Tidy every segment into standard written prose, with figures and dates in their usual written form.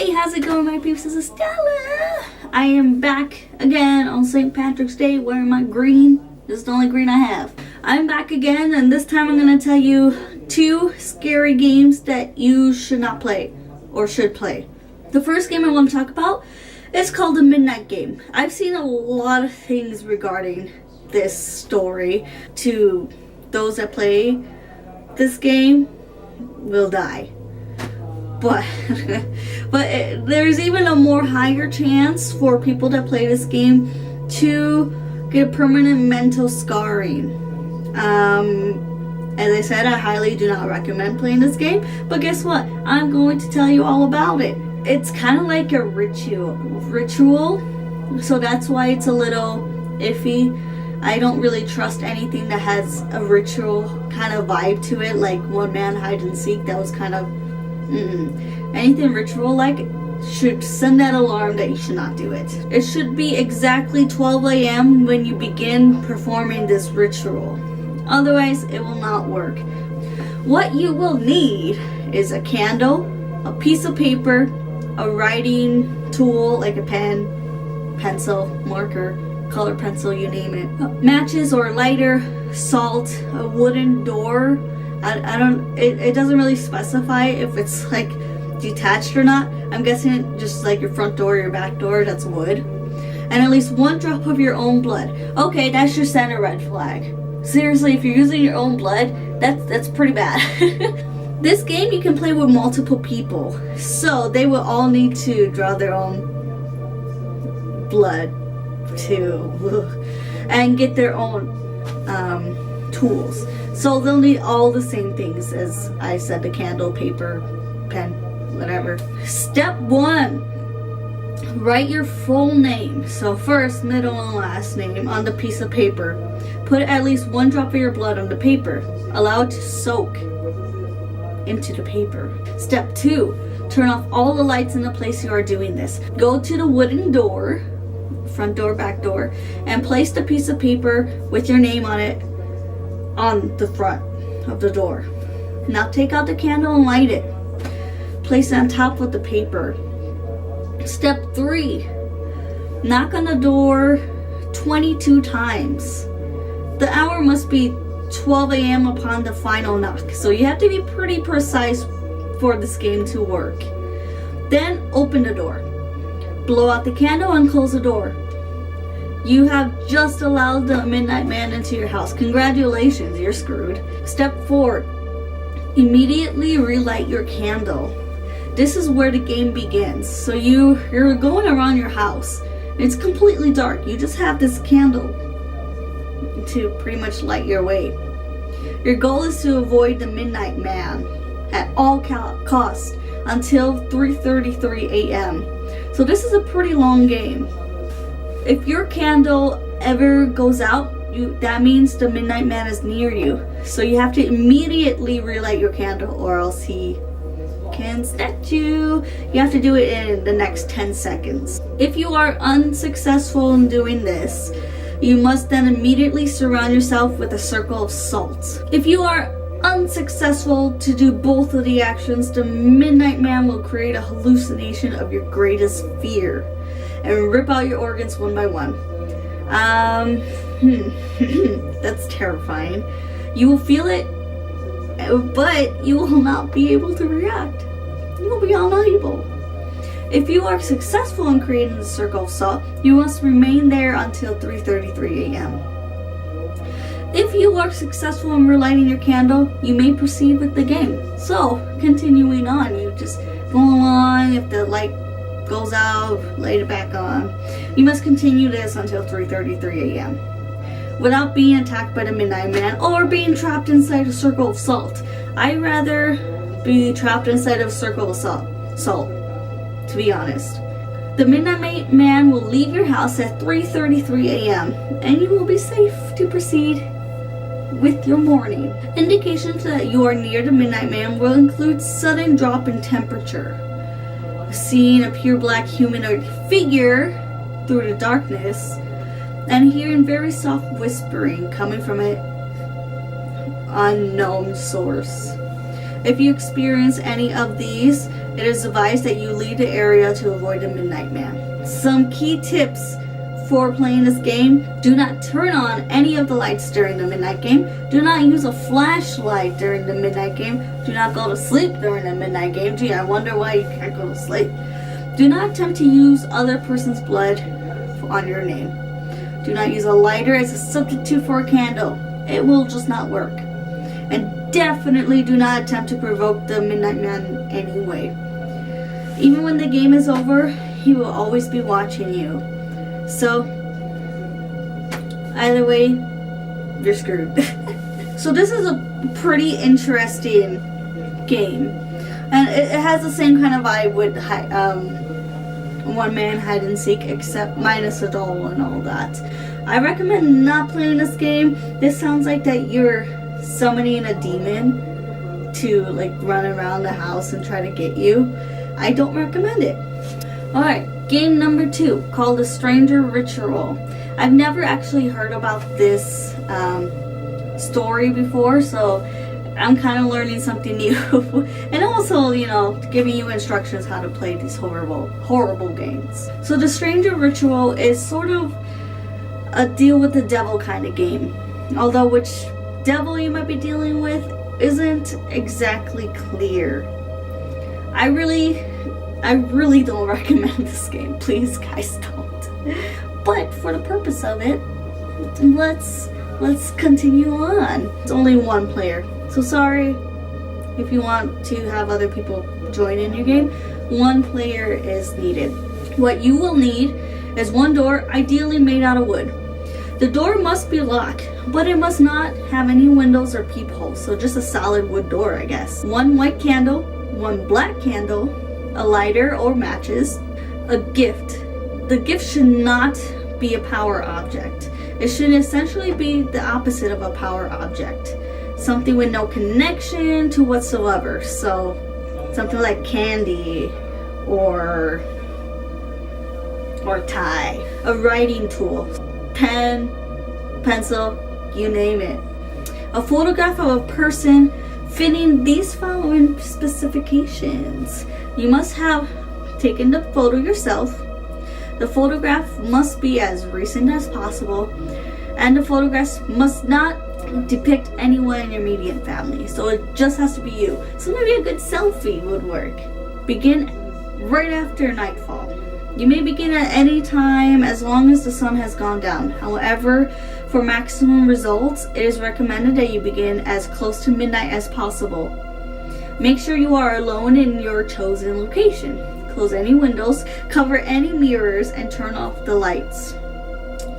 Hey, how's it going, my peeps? This is Stella. I am back again on St. Patrick's Day wearing my green. This is the only green I have. I'm back again, and this time I'm going to tell you 2 scary games that you should not play or should play. The first game I want to talk about is called the Midnight Game. I've seen a lot of things regarding this story. To those that play this game will die. But there's even a more higher chance for people that play this game to get permanent mental scarring. As I said, I highly do not recommend playing this game, but guess what? I'm going to tell you all about it. It's kind of like a ritual, so that's why it's a little iffy. I don't really trust anything that has a ritual kind of vibe to it, like One Man Hide and Seek. That was kind of anything ritual like should send that alarm that you should not do it. It should be exactly 12 a.m. when you begin performing this ritual. Otherwise, it will not work. What you will need is a candle, a piece of paper, a writing tool like a pen, pencil, marker, color pencil, you name it. Matches or lighter, salt, a wooden door. It doesn't really specify if it's like detached or not. I'm guessing it just like your front door or your back door, that's wood. And at least 1 drop of your own blood. Okay, that's your center red flag. Seriously, if you're using your own blood, that's pretty bad. This game you can play with multiple people, so they will all need to draw their own blood too, and get their own tools. So they'll need all the same things as I said, the candle, paper, pen, whatever. Step 1, write your full name. So first, middle, and last name on the piece of paper. Put at least 1 drop of your blood on the paper. Allow it to soak into the paper. Step 2, turn off all the lights in the place you are doing this. Go to the wooden door, front door, back door, and place the piece of paper with your name on it on the front of the door. Now take out the candle and light it. Place it on top of the paper. Step 3, knock on the door 22 times. The hour must be 12 a.m. upon the final knock, so you have to be pretty precise for this game to work. Then open the door. Blow out the candle and close the door. You have just allowed the Midnight Man into your house. Congratulations, you're screwed. Step 4, immediately relight your candle. This is where the game begins. So you're going around your house. It's completely dark. You just have this candle to pretty much light your way. Your goal is to avoid the Midnight Man at all costs until 3:33 a.m. So this is a pretty long game. If your candle ever goes out, that means the Midnight Man is near you. So you have to immediately relight your candle or else he can snatch you. You have to do it in the next 10 seconds. If you are unsuccessful in doing this, you must then immediately surround yourself with a circle of salt. If you are unsuccessful to do both of the actions, the Midnight Man will create a hallucination of your greatest fear and rip out your organs one by one. That's terrifying. You will feel it, but you will not be able to react. You will be unable. If you are successful in creating the circle of salt, you must remain there until 3:33 a.m. If you are successful in relighting your candle, you may proceed with the game. So, continuing on, you just go along. If the light goes out, light it back on. You must continue this until 3:33 a.m. without being attacked by the Midnight Man or being trapped inside a circle of salt. I'd rather be trapped inside of a circle of salt, to be honest. The Midnight Man will leave your house at 3:33 a.m. and you will be safe to proceed with your morning. Indications that you are near the Midnight Man will include sudden drop in temperature, seeing a pure black humanoid figure through the darkness, and hearing very soft whispering coming from an unknown source. If you experience any of these, it is advised that you leave the area to avoid a midnight man. Some key tips for playing this game: do not turn on any of the lights during the midnight game. Do not use a flashlight during the midnight game. Do not go to sleep during the midnight game. Gee, I wonder why you can't go to sleep. Do not attempt to use other person's blood on your name. Do not use a lighter as a substitute for a candle. It will just not work. And definitely do not attempt to provoke the midnight man anyway. Even when the game is over, he will always be watching you. So, either way, you're screwed. So this is a pretty interesting game. And it has the same kind of vibe with One Man Hide and Seek, except minus the doll and all that. I recommend not playing this game. This sounds like that you're summoning a demon to like run around the house and try to get you. I don't recommend it. Alright, game number 2, called The Stranger Ritual. I've never actually heard about this story before, so I'm kind of learning something new. And also, you know, giving you instructions how to play these horrible games. So The Stranger Ritual is sort of a deal with the devil kind of game. Although which devil you might be dealing with isn't exactly clear. I really don't recommend this game. Please, guys, don't. But for the purpose of it, let's continue on. It's only one player, so sorry if you want to have other people join in your game. One player is needed. What you will need is one door, ideally made out of wood. The door must be locked, but it must not have any windows or peepholes, so just a solid wood door, I guess. One white candle, one black candle, a lighter or matches, a gift. The gift should not be a power object. It should essentially be the opposite of a power object. Something with no connection to whatsoever. So something like candy or tie. A writing tool. Pen, pencil, you name it. A photograph of a person fitting these following specifications. You must have taken the photo yourself. The photograph must be as recent as possible, and the photographs must not depict anyone in your immediate family. So it just has to be you. So maybe a good selfie would work. Begin right after nightfall. You may begin at any time as long as the sun has gone down. However, for maximum results, it is recommended that you begin as close to midnight as possible. Make sure you are alone in your chosen location. Close any windows, cover any mirrors, and turn off the lights.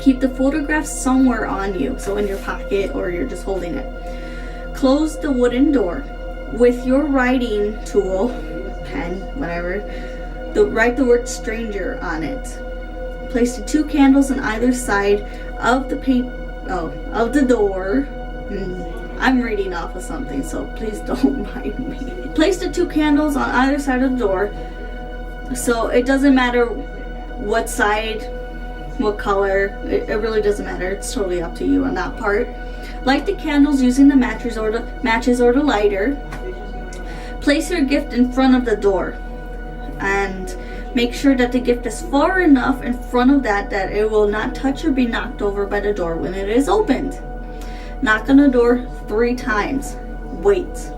Keep the photograph somewhere on you, so in your pocket or you're just holding it. Close the wooden door. With your writing tool, pen, whatever, write the word stranger on it. Place the 2 candles on either side of the door. I'm reading off of something, so please don't mind me. Place the 2 candles on either side of the door, so it doesn't matter what side, what color, it really doesn't matter. It's totally up to you on that part. Light the candles using the matches or the lighter. Place your gift in front of the door, and make sure that the gift is far enough in front of that it will not touch or be knocked over by the door when it is opened. Knock on the door 3 times. Wait.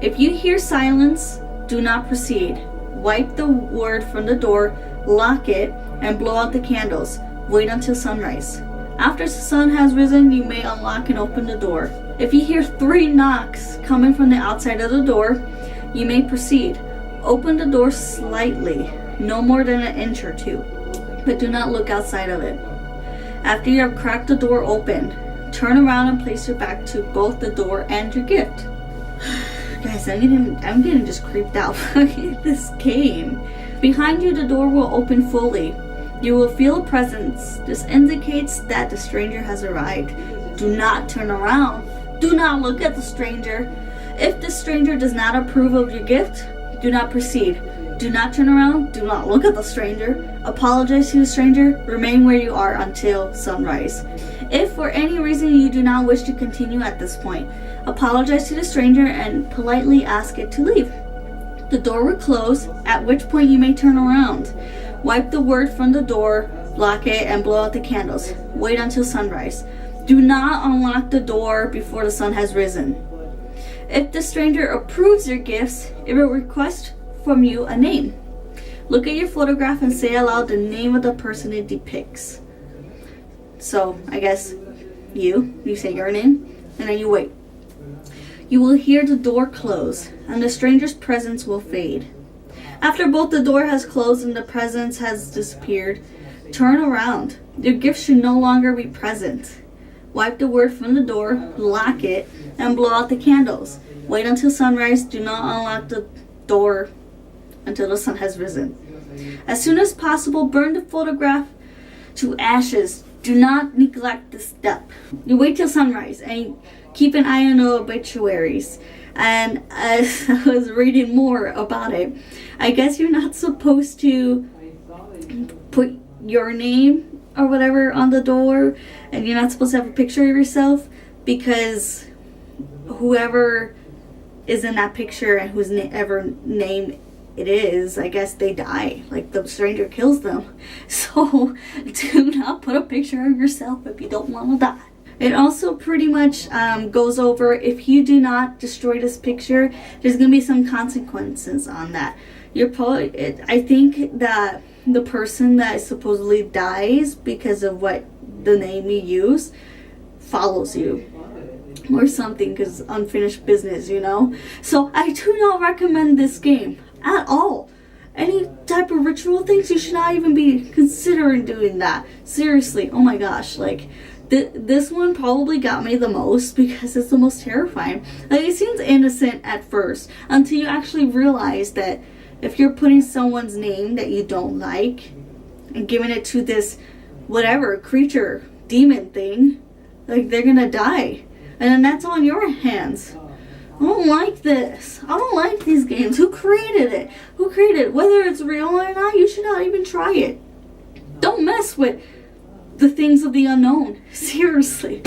If you hear silence, do not proceed. Wipe the word from the door, lock it, and blow out the candles. Wait until sunrise. After the sun has risen, you may unlock and open the door. If you hear 3 knocks coming from the outside of the door, you may proceed. Open the door slightly, no more than 1 inch or 2, but do not look outside of it. After you have cracked the door open, turn around and place your back to both the door and your gift. Guys, I'm getting just creeped out by this game. Behind you, the door will open fully. You will feel a presence. This indicates that the stranger has arrived. Do not turn around. Do not look at the stranger. If the stranger does not approve of your gift, do not proceed. Do not turn around. Do not look at the stranger. Apologize to the stranger. Remain where you are until sunrise. If for any reason you do not wish to continue at this point, apologize to the stranger and politely ask it to leave. The door will close, at which point you may turn around. Wipe the word from the door, lock it, and blow out the candles. Wait until sunrise. Do not unlock the door before the sun has risen. If the stranger approves your gifts, it will request from you a name. Look at your photograph and say aloud the name of the person it depicts. So, I guess you say your name, and then you wait. You will hear the door close, and the stranger's presence will fade. After both the door has closed and the presence has disappeared, turn around. Your gift should no longer be present. Wipe the word from the door, lock it, and blow out the candles. Wait until sunrise. Do not unlock the door until the sun has risen. As soon as possible, burn the photograph to ashes. Do not neglect this step. You wait till sunrise and keep an eye on the obituaries. And as I was reading more about it, I guess you're not supposed to put your name or whatever on the door, and you're not supposed to have a picture of yourself, because whoever is in that picture and whose ever name it is, I guess they die. Like, the stranger kills them. So do not put a picture of yourself if you don't want to die. It also pretty much goes over, if you do not destroy this picture, there's going to be some consequences on that. I think that the person that supposedly dies because of what the name you use follows you or something, because unfinished business, you know. So I do not recommend this game at all. Any type of ritual things, you should not even be considering doing that. Seriously, oh my gosh, like this one probably got me the most because it's the most terrifying. Like, it seems innocent at first until you actually realize that if you're putting someone's name that you don't like and giving it to this whatever creature, demon thing, like, they're gonna die. And then that's on your hands. I don't like this. I don't like these games. Who created it? Who created it? Whether it's real or not, you should not even try it. Don't mess with the things of the unknown. Seriously.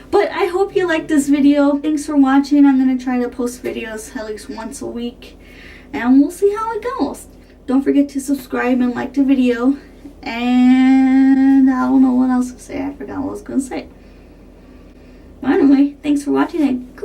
But I hope you liked this video. Thanks for watching. I'm going to try to post videos at least once a week, and we'll see how it goes. Don't forget to subscribe and like the video. And I don't know what else to say. I forgot what I was going to say. Anyway, thanks for watching, and